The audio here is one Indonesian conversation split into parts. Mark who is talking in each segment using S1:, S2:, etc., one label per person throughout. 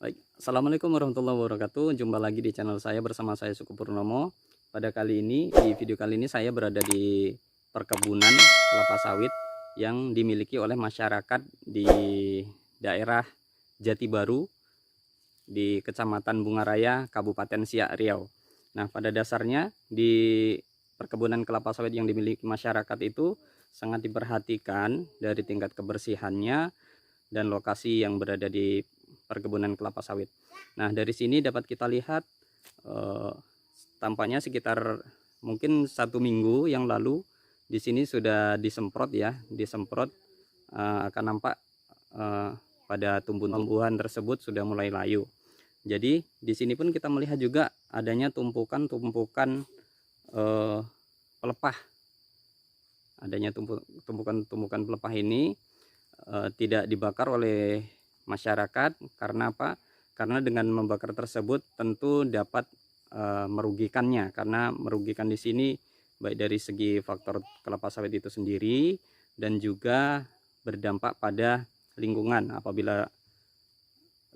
S1: Baik, assalamualaikum warahmatullahi wabarakatuh. Jumpa lagi di channel saya bersama saya Suku Purnomo. Pada kali ini, di video kali ini saya berada di perkebunan kelapa sawit yang dimiliki oleh masyarakat di daerah Jati Baru di Kecamatan Bungaraya, Kabupaten Siak Riau. Nah, pada dasarnya di perkebunan kelapa sawit yang dimiliki masyarakat itu sangat diperhatikan dari tingkat kebersihannya dan lokasi yang berada di perkebunan kelapa sawit. Nah, dari sini dapat kita lihat eh, tampaknya sekitar mungkin 1 minggu yang lalu di sini sudah disemprot ya, disemprot akan nampak eh, pada tumbuhan tersebut sudah mulai layu. Jadi di sini pun kita melihat juga adanya tumpukan-tumpukan pelepah. Adanya tumpukan-tumpukan pelepah ini tidak dibakar oleh masyarakat. Karena apa? Karena dengan membakar tersebut tentu dapat merugikannya, karena merugikan di sini baik dari segi faktor kelapa sawit itu sendiri dan juga berdampak pada lingkungan. Apabila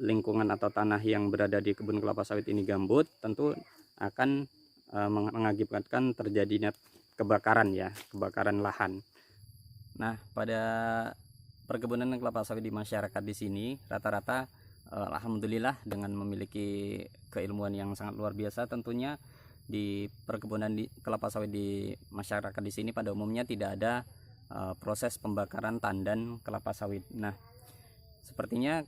S1: lingkungan atau tanah yang berada di kebun kelapa sawit ini gambut, tentu akan mengakibatkan terjadinya kebakaran ya, kebakaran lahan. Nah, pada perkebunan kelapa sawit di masyarakat di sini rata-rata alhamdulillah dengan memiliki keilmuan yang sangat luar biasa, tentunya di perkebunan kelapa sawit di masyarakat di sini pada umumnya tidak ada proses pembakaran tandan kelapa sawit. Nah, sepertinya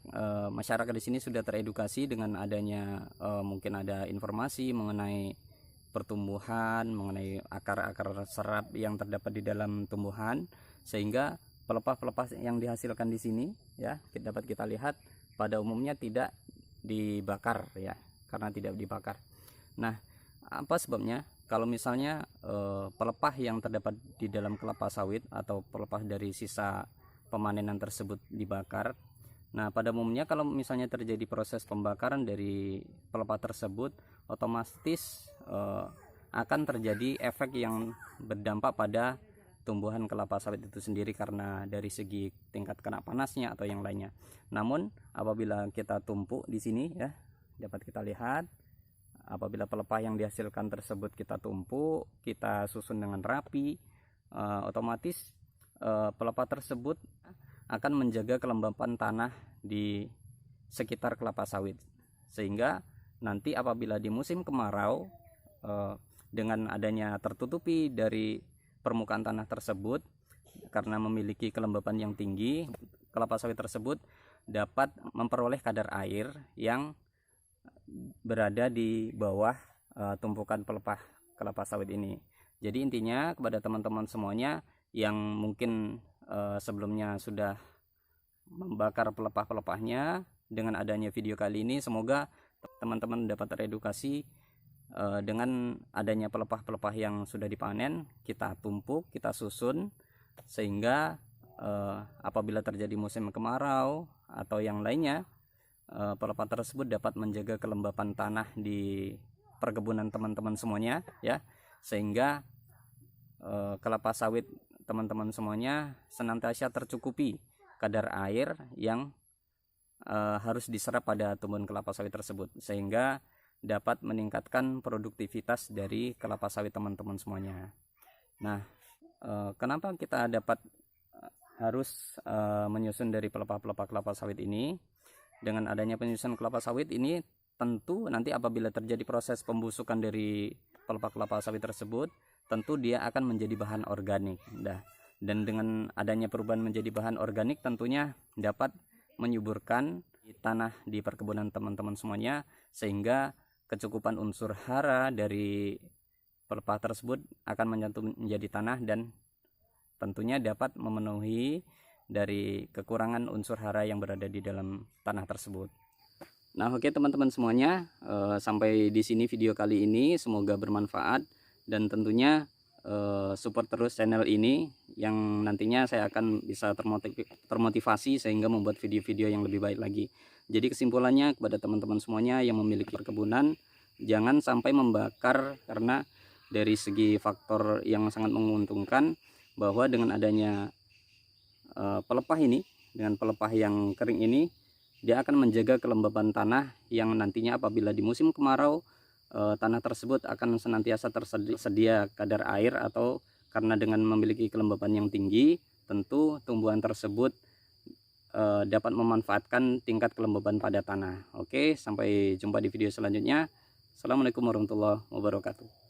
S1: masyarakat di sini sudah teredukasi dengan adanya mungkin ada informasi mengenai pertumbuhan, mengenai akar-akar serap yang terdapat di dalam tumbuhan, sehingga pelepah-pelepah yang dihasilkan di sini ya dapat kita lihat pada umumnya tidak dibakar ya, karena tidak dibakar. Nah, apa sebabnya? Kalau misalnya pelepah yang terdapat di dalam kelapa sawit atau pelepah dari sisa pemanenan tersebut dibakar, nah pada umumnya kalau misalnya terjadi proses pembakaran dari pelepah tersebut, otomatis akan terjadi efek yang berdampak pada tumbuhan kelapa sawit itu sendiri karena dari segi tingkat kena panasnya atau yang lainnya. Namun apabila kita tumpuk di sini ya, dapat kita lihat apabila pelepah yang dihasilkan tersebut kita tumpuk, kita susun dengan rapi, otomatis pelepah tersebut akan menjaga kelembapan tanah di sekitar kelapa sawit, sehingga nanti apabila di musim kemarau dengan adanya tertutupi dari permukaan tanah tersebut karena memiliki kelembapan yang tinggi, kelapa sawit tersebut dapat memperoleh kadar air yang berada di bawah tumpukan pelepah kelapa sawit ini. Jadi intinya kepada teman-teman semuanya yang mungkin sebelumnya sudah membakar pelepah-pelepahnya, dengan adanya video kali ini semoga teman-teman dapat teredukasi dengan adanya pelepah-pelepah yang sudah dipanen, kita tumpuk, kita susun, sehingga apabila terjadi musim kemarau atau yang lainnya, pelepah tersebut dapat menjaga kelembapan tanah di perkebunan teman-teman semuanya ya, sehingga kelapa sawit teman-teman semuanya senantiasa tercukupi kadar air yang harus diserap pada tumbuhan kelapa sawit tersebut, sehingga dapat meningkatkan produktivitas dari kelapa sawit teman-teman semuanya. Nah, kenapa kita dapat harus menyusun dari pelepah-pelepah kelapa sawit ini? Dengan adanya penyusunan kelapa sawit ini, tentu nanti apabila terjadi proses pembusukan dari pelepah kelapa sawit tersebut, tentu dia akan menjadi bahan organik. Dan dengan adanya perubahan menjadi bahan organik, tentunya dapat menyuburkan tanah di perkebunan teman-teman semuanya, sehingga kecukupan unsur hara dari pelepah tersebut akan menyatu menjadi tanah dan tentunya dapat memenuhi dari kekurangan unsur hara yang berada di dalam tanah tersebut. Nah, oke teman-teman semuanya, sampai di sini video kali ini, semoga bermanfaat dan tentunya support terus channel ini yang nantinya saya akan bisa termotivasi sehingga membuat video-video yang lebih baik lagi. Jadi kesimpulannya kepada teman-teman semuanya yang memiliki perkebunan, jangan sampai membakar, karena dari segi faktor yang sangat menguntungkan bahwa dengan adanya pelepah ini, dengan pelepah yang kering ini, dia akan menjaga kelembaban tanah yang nantinya apabila di musim kemarau tanah tersebut akan senantiasa tersedia kadar air, atau karena dengan memiliki kelembaban yang tinggi tentu tumbuhan tersebut dapat memanfaatkan tingkat kelembaban pada tanah. Oke, sampai jumpa di video selanjutnya. Assalamualaikum warahmatullahi wabarakatuh.